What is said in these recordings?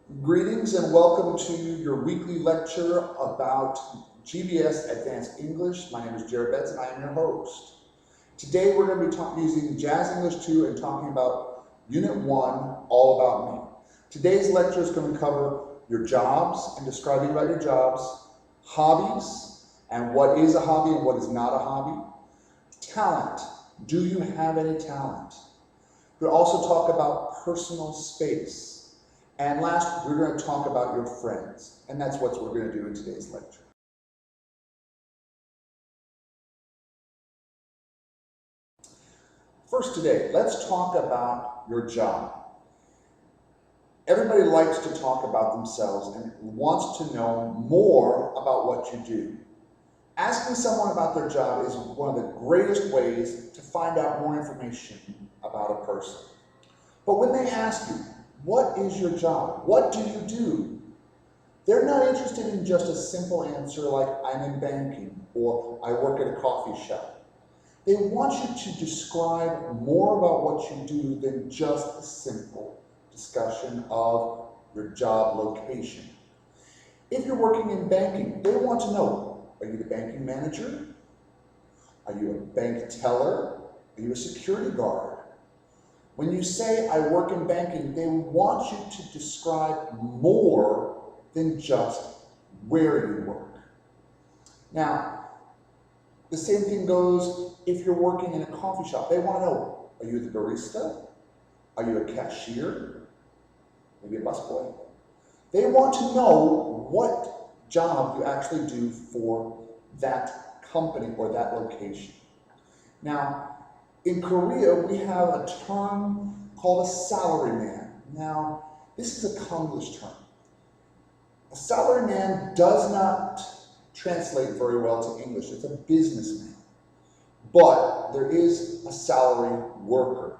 Greetings and welcome to your weekly lecture about GBS Advanced English. My name is Jared Betts and I am your host. Today we're going to be using Jazz English 2 and talking about Unit 1, All About Me. Today's lecture is going to cover your jobs and describing about your jobs, hobbies, and what is a hobby and what is not a hobby, talent. Do you have any talent? We'll also talk about personal space. And last, we're going to talk about your friends. And that's what we're going to do in today's lecture. First today, let's talk about your job. Everybody likes to talk about themselves and wants to know more about what you do. Asking someone about their job is one of the greatest ways to find out more information about a person. But when they ask you, what is your job? What do you do? They're not interested in just a simple answer like I'm in banking or I work at a coffee shop. They want you to describe more about what you do than just a simple discussion of your job location. If you're working in banking, they want to know, are you the banking manager? Are you a bank teller? Are you a security guard? When you say, I work in banking, they want you to describe more than just where you work. Now, the same thing goes if you're working in a coffee shop. They want to know, are you the barista? Are you a cashier? Maybe a busboy? They want to know what job you actually do for that company or that location. Now, in Korea, we have a term called a salaryman. Now, this is a Konglish term. A salaryman does not translate very well to English. It's a businessman. But there is a salary worker.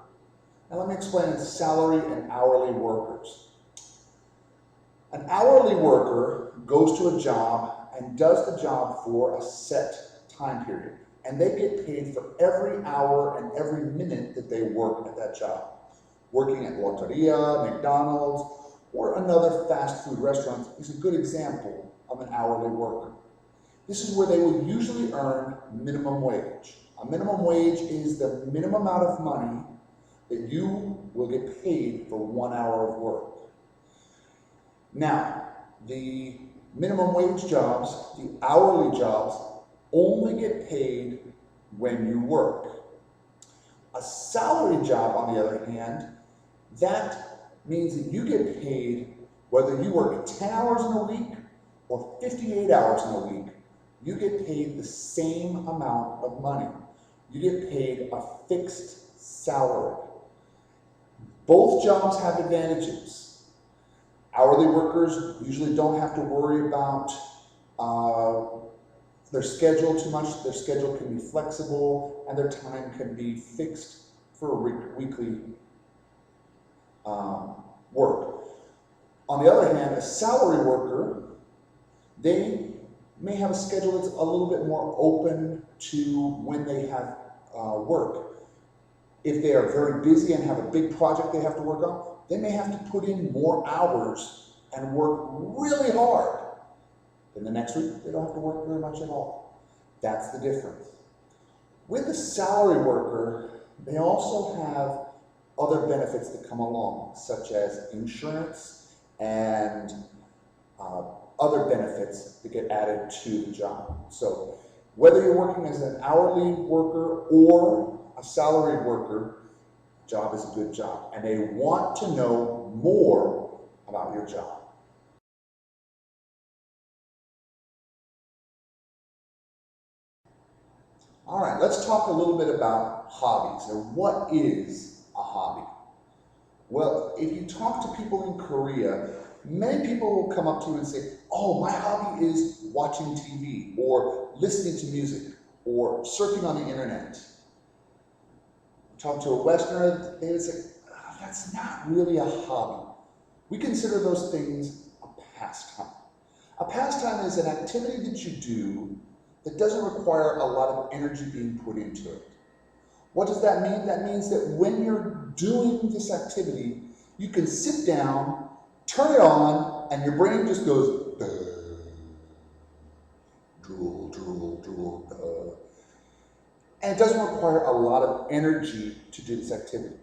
Now, let me explain salary and hourly workers. An hourly worker goes to a job and does the job for a set time period. And they get paid for every hour and every minute that they work at that job. Working at Lotteria, McDonald's, or another fast food restaurant is a good example of an hourly worker. This is where they will usually earn minimum wage. A minimum wage is the minimum amount of money that you will get paid for 1 hour of work. Now, the minimum wage jobs, the hourly jobs, only get paid when you work. A salary job, on the other hand, that means that you get paid whether you work 10 hours in a week or 58 hours in a week. You get paid the same amount of money. You get paid a fixed salary. Both jobs have advantages. Hourly workers usually don't have to worry about their schedule too much. Their schedule can be flexible and their time can be fixed for weekly work. On the other hand, a salary worker, they may have a schedule that's a little bit more open to when they have work. If they are very busy and have a big project they have to work on, they may have to put in more hours and work really hard. Then the next week, they don't have to work very much at all. That's the difference. With a salary worker, they also have other benefits that come along, such as insurance and other benefits that get added to the job. So whether you're working as an hourly worker or a salaried worker, job is a good job. And they want to know more about your job. All right, let's talk a little bit about hobbies, or what is a hobby? Well, if you talk to people in Korea, many people will come up to you and say, oh, my hobby is watching TV, or listening to music, or surfing on the internet. Talk to a Westerner, they would say, oh, that's not really a hobby. We consider those things a pastime. A pastime is an activity that you do that doesn't require a lot of energy being put into it. What does that mean? That means that when you're doing this activity, you can sit down, Turn it on, and your brain just goes, drool, drool, drool, and it doesn't require a lot of energy to do this activity.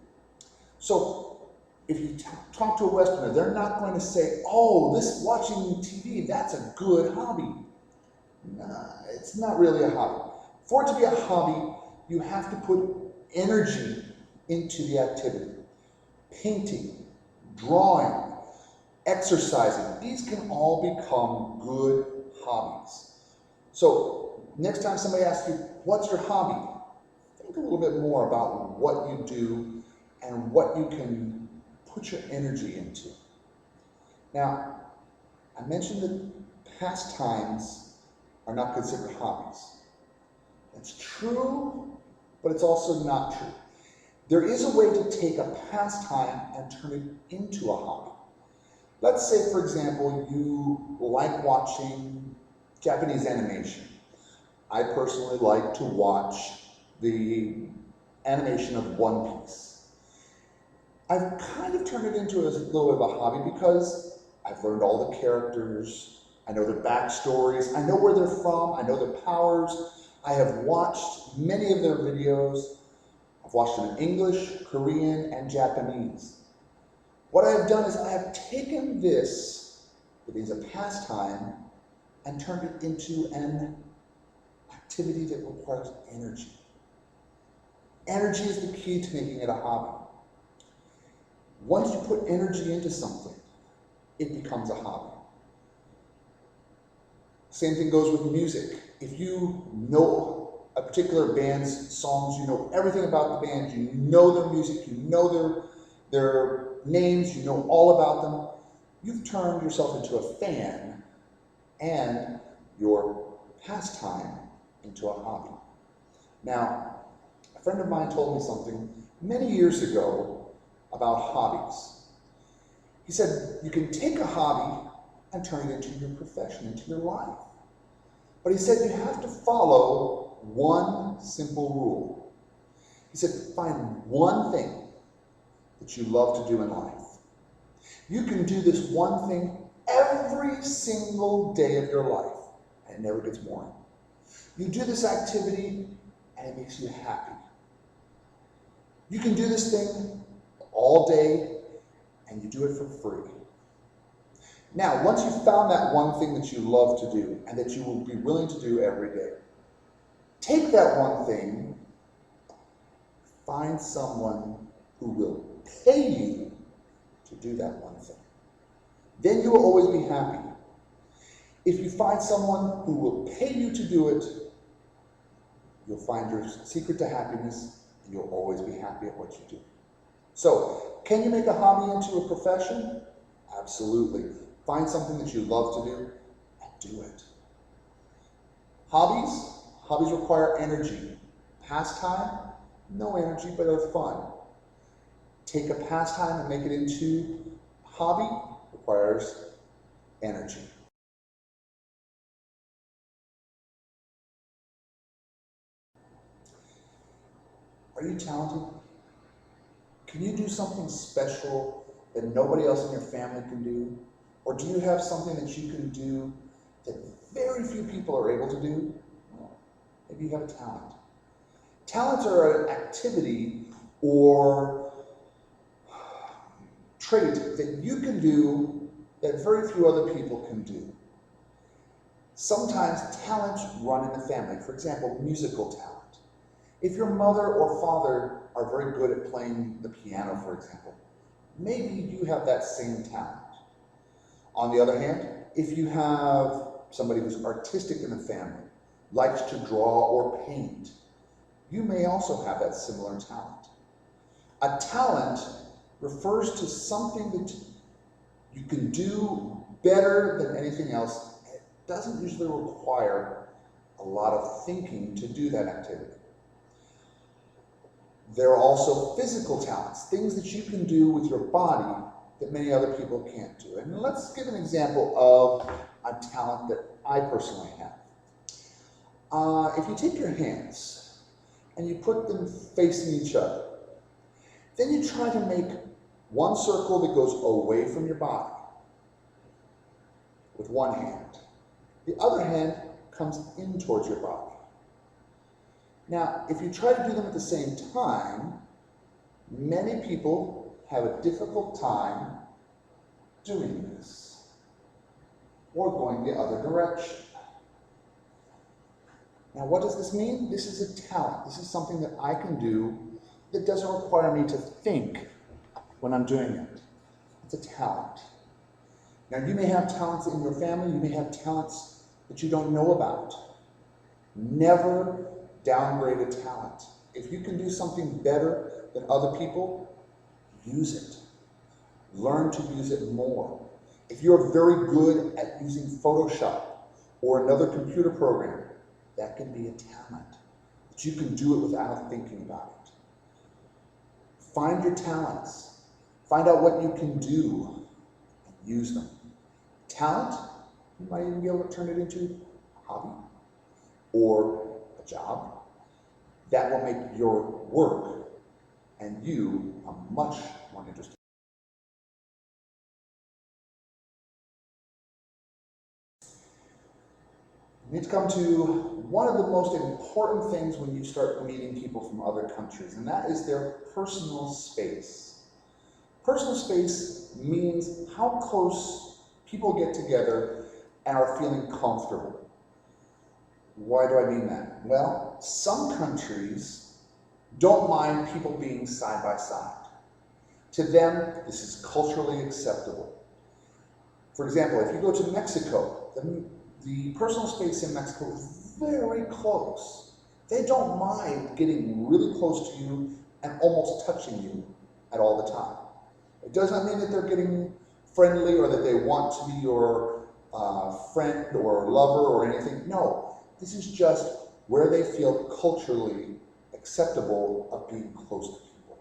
So if you talk to a Westerner, they're not going to say, oh, this watching TV, that's a good hobby. Nah, it's not really a hobby. For it to be a hobby, you have to put energy into the activity. Painting, drawing, exercising, these can all become good hobbies. So next time somebody asks you, what's your hobby? Think a little bit more about what you do and what you can put your energy into. Now, I mentioned that pastimes are not considered hobbies. That's true, but it's also not true. There is a way to take a pastime and turn it into a hobby. Let's say, for example, you like watching Japanese animation. I personally like to watch the animation of One Piece. I've kind of turned it into a little bit of a hobby because I've learned all the characters, I know their backstories, I know where they're from, I know their powers. I have watched many of their videos. I've watched them in English, Korean, and Japanese. What I have done is I have taken this, that is a pastime, and turned it into an activity that requires energy. Energy is the key to making it a hobby. Once you put energy into something, it becomes a hobby. Same thing goes with music. If you know a particular band's songs, you know everything about the band, you know their music, you know their names, you know all about them, you've turned yourself into a fan and your pastime into a hobby. Now, a friend of mine told me something many years ago about hobbies. He said, you can take a hobby and turn it into your profession, into your life. But he said, you have to follow one simple rule. He said, find one thing that you love to do in life. You can do this one thing every single day of your life, and it never gets boring. You do this activity, and it makes you happy. You can do this thing all day, and you do it for free. Now, once you've found that one thing that you love to do, and that you will be willing to do every day, take that one thing, find someone who will pay you to do that one thing. Then you will always be happy. If you find someone who will pay you to do it, you'll find your secret to happiness, and you'll always be happy at what you do. So, can you make a hobby into a profession? Absolutely. Find something that you love to do, and do it. Hobbies require energy. Pastime, no energy, but they're fun. Take a pastime and make it into a hobby, requires energy. Are you talented? Can you do something special that nobody else in your family can do? Or do you have something that you can do that very few people are able to do? Well, maybe you have a talent. Talents are an activity or trait that you can do that very few other people can do. Sometimes talents run in the family. For example, musical talent. If your mother or father are very good at playing the piano, for example, maybe you have that same talent. On the other hand, if you have somebody who's artistic in the family, likes to draw or paint, you may also have that similar talent. A talent refers to something that you can do better than anything else. It doesn't usually require a lot of thinking to do that activity. There are also physical talents, things that you can do with your body that many other people can't do. And let's give an example of a talent that I personally have. If you take your hands and you put them facing each other, then you try to make one circle that goes away from your body, with one hand. The other hand comes in towards your body. Now, if you try to do them at the same time, many people have a difficult time doing this or going the other direction. Now, what does this mean? This is a talent. This is something that I can do that doesn't require me to think when I'm doing it. It's a talent. Now, you may have talents in your family. You may have talents that you don't know about. Never downgrade a talent. If you can do something better than other people, use it. Learn to use it more. If you're very good at using Photoshop or another computer program, that can be a talent. But you can do it without thinking about it. Find your talents. Find out what you can do and use them. Talent, you might even be able to turn it into a hobby or a job. That will make your work and you a much more interesting. We need to come to one of the most important things when you start meeting people from other countries, and that is their personal space. Personal space means how close people get together and are feeling comfortable. Why do I mean that? Well, some countries don't mind people being side by side. To them, this is culturally acceptable. For example, if you go to Mexico, the personal space in Mexico is very close. They don't mind getting really close to you and almost touching you at all the time. It doesn't mean that they're getting friendly or that they want to be your friend or lover or anything. No, this is just where they feel culturally acceptable of being close to people.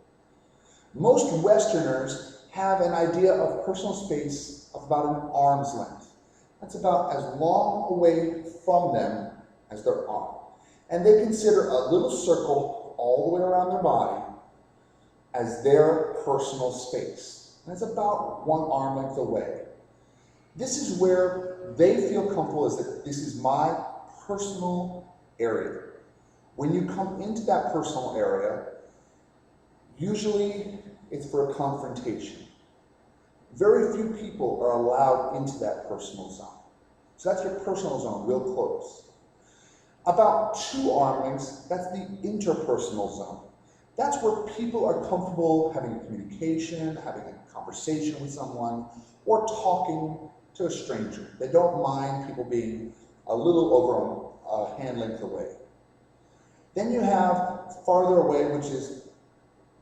Most Westerners have an idea of personal space of about an arm's length. That's about as long away from them as their arm. And they consider a little circle all the way around their body as their personal space. And it's about one arm length away. This is where they feel comfortable, is that this is my personal area. When you come into that personal area, usually it's for a confrontation. Very few people are allowed into that personal zone. So that's your personal zone, real close. About 2 arm lengths, that's the interpersonal zone. That's where people are comfortable having a communication, having a conversation with someone, or talking to a stranger. They don't mind people being a little over a hand length away. Then you have farther away, which is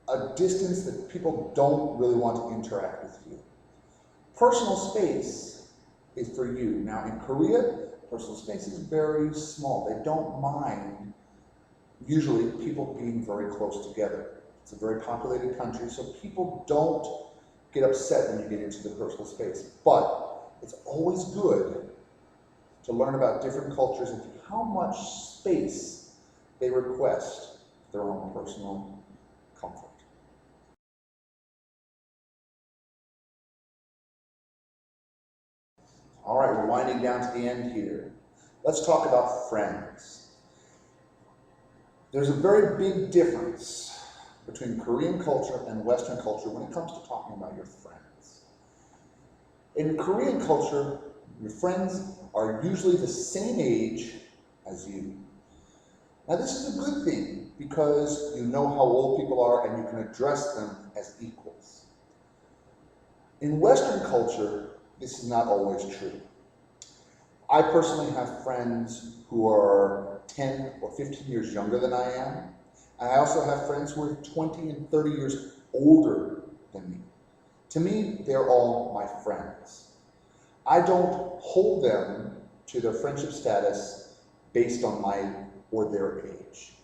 a distance that people don't really want to interact with you. Personal space is for you. Now in Korea, personal space is very small. They don't mind usually people being very close together. It's a very populated country, so people don't get upset when you get into the personal space. But it's always good to learn about different cultures and how much space they request for their own personal comfort. All right, we're winding down to the end here. Let's talk about friends. There's a very big difference between Korean culture and Western culture when it comes to talking about your friends. In Korean culture, your friends are usually the same age as you. Now this is a good thing because you know how old people are and you can address them as equals. In Western culture, this is not always true. I personally have friends who are 10 or 15 years younger than I am. And I also have friends who are 20 and 30 years older than me. To me, they're all my friends. I don't hold them to their friendship status based on my or their age.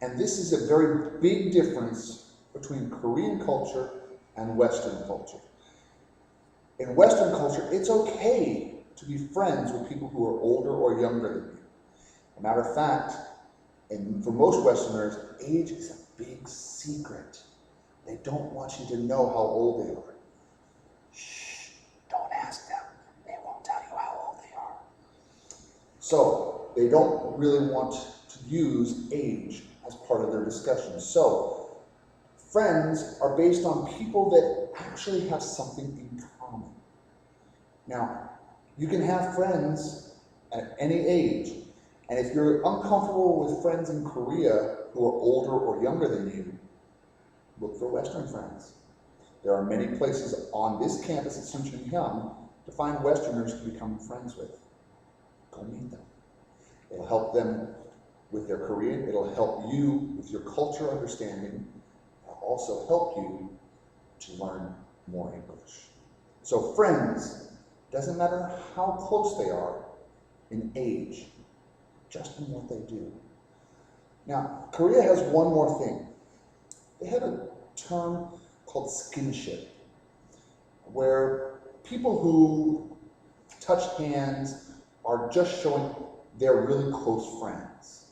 And this is a very big difference between Korean culture and Western culture. In Western culture, it's okay to be friends with people who are older or younger than you. As a matter of fact, and for most Westerners, age is a big secret. They don't want you to know how old they are. Shh, don't ask them. They won't tell you how So they don't really want to use age as part of their discussion. So friends are based on people that actually have something in common. Now, you can have friends at any age, and if you're uncomfortable with friends in Korea who are older or younger than you, look for Western friends. There are many places on this campus at SoonChunHyang to find Westerners to become friends with. Go meet them. It'll help them with their Korean. It'll help you with your culture understanding. It'll also help you to learn more English. So friends, doesn't matter how close they are in age, just in what they do. Now, Korea has one more thing. They have a term called skinship, where people who touch hands are just showing they're really close friends.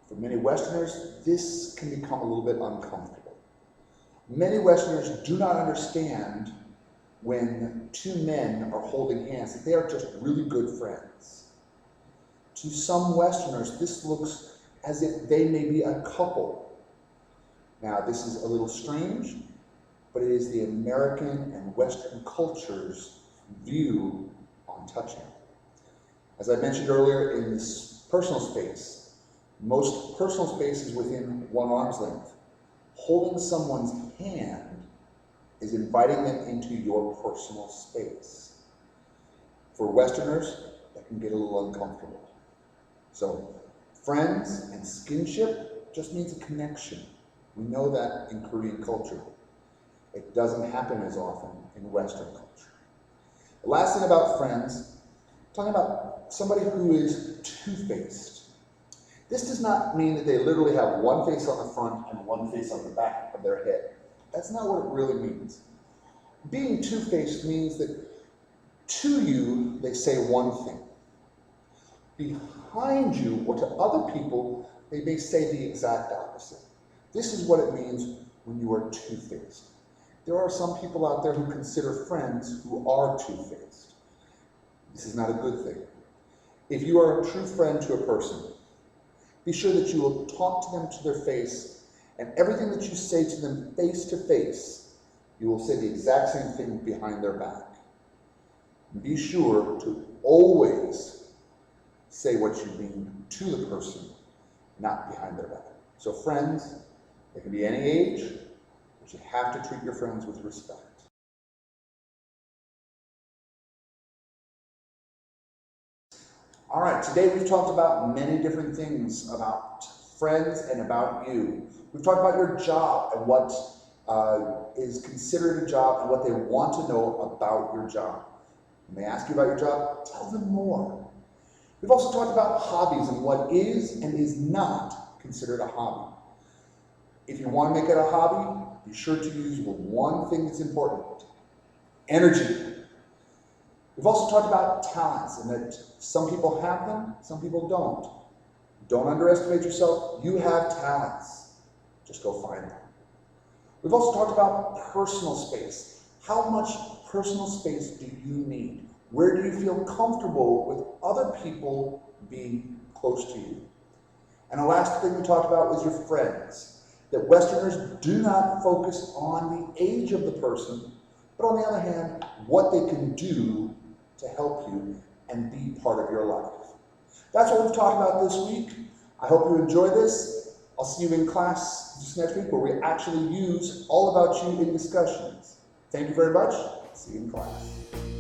For many Westerners, this can become a little bit uncomfortable. Many Westerners do not understand when two men are holding hands, that they are just really good friends. To some Westerners, this looks as if they may be a couple. Now, this is a little strange, but it is the American and Western culture's view on touching. As I mentioned earlier, in this personal space, most personal space is within one arm's length. Holding someone's hand is inviting them into your personal space. For Westerners, that can get a little uncomfortable. So, friends and skinship just means a connection. We know that in Korean culture. It doesn't happen as often in Western culture. The last thing about friends, I'm talking about somebody who is two-faced. This does not mean that they literally have one face on the front and one face on the back of their head. That's not what it really means. Being two-faced means that to you, they say one thing. Behind you, or to other people, they may say the exact opposite. This is what it means when you are two-faced. There are some people out there who consider friends who are two-faced. This is not a good thing. If you are a true friend to a person, be sure that you will talk to them to their face, and everything that you say to them face to face, you will say the exact same thing behind their back. And be sure to always say what you mean to the person, not behind their back. So friends, they can be any age, but you have to treat your friends with respect. All right, today we've talked about many different things about friends and about you. We've talked about your job and what is considered a job and what they want to know about your job. When they ask you about your job, tell them more. We've also talked about hobbies and what is and is not considered a hobby. If you want to make it a hobby, be sure to use one thing that's important: energy. We've also talked about talents and that some people have them, some people don't. Don't underestimate yourself. You have talents. Just go find them. We've also talked about personal space. How much personal space do you need? Where do you feel comfortable with other people being close to you? And the last thing we talked about was your friends. That Westerners do not focus on the age of the person, but on the other hand, what they can do to help you and be part of your life. That's what we've talked about this week. I hope you enjoy this. I'll see you in class just next week where we actually use all about you in discussions. Thank you very much. See you in class.